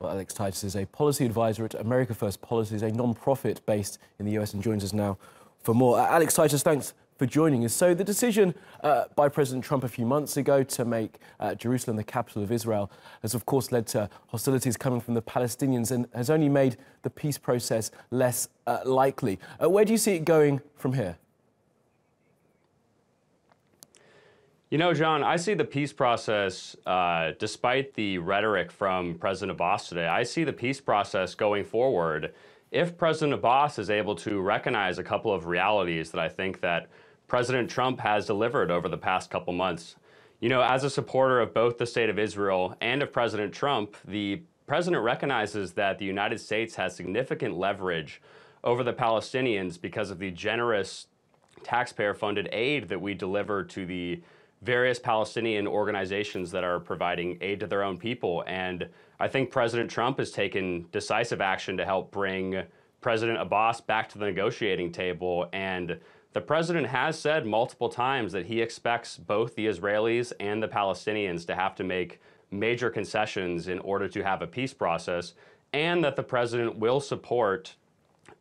Well, Alex Titus is a policy advisor at America First Policies, a non-profit based in the US, and joins us now for more. Alex Titus, thanks for joining us. So the decision by President Trump a few months ago to make Jerusalem the capital of Israel has, of course, led to hostilities coming from the Palestinians and has only made the peace process less likely. Where do you see it going from here? You know, John, I see the peace process, despite the rhetoric from President Abbas today, I see the peace process going forward if President Abbas is able to recognize a couple of realities that I think that President Trump has delivered over the past couple months. You know, as a supporter of both the state of Israel and of President Trump, the president recognizes that the United States has significant leverage over the Palestinians because of the generous taxpayer-funded aid that we deliver to the various Palestinian organizations that are providing aid to their own people. And I think President Trump has taken decisive action to help bring President Abbas back to the negotiating table. And the president has said multiple times that he expects both the Israelis and the Palestinians to have to make major concessions in order to have a peace process, and that the president will support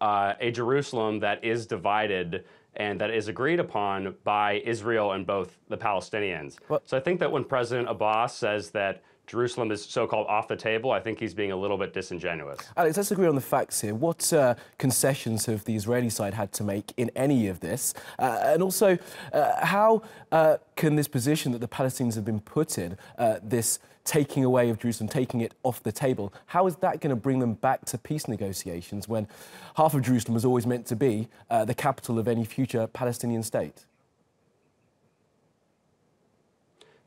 a Jerusalem that is divided and that is agreed upon by Israel and both the Palestinians. So I think that when President Abbas says that Jerusalem is so-called off the table, I think he's being a little bit disingenuous. Alex, let's agree on the facts here. What concessions have the Israeli side had to make in any of this? And also, how can this position that the Palestinians have been put in, this taking away of Jerusalem, taking it off the table, how is that going to bring them back to peace negotiations when half of Jerusalem was always meant to be the capital of any future Palestinian state?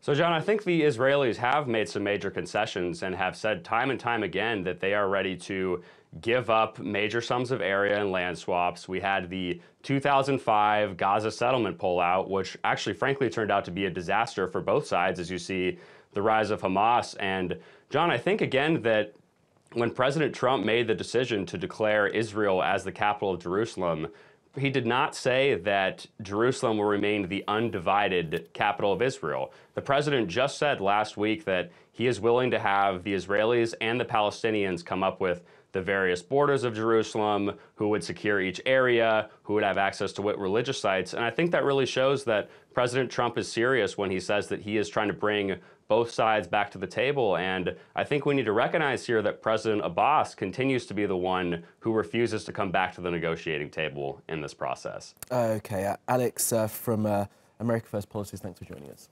So, John, I think the Israelis have made some major concessions and have said time and time again that they are ready to give up major sums of area and land swaps. We had the 2005 Gaza settlement pullout, which actually, frankly, turned out to be a disaster for both sides, as you see the rise of Hamas. And, John, I think, again, that when President Trump made the decision to declare Israel as the capital of Jerusalem, he did not say that Jerusalem will remain the undivided capital of Israel. The president just said last week that he is willing to have the Israelis and the Palestinians come up with the various borders of Jerusalem, who would secure each area, who would have access to what religious sites. And I think that really shows that President Trump is serious when he says that he is trying to bring both sides back to the table. And I think we need to recognize here that President Abbas continues to be the one who refuses to come back to the negotiating table in this process. Okay, Alex from America First Policies, thanks for joining us.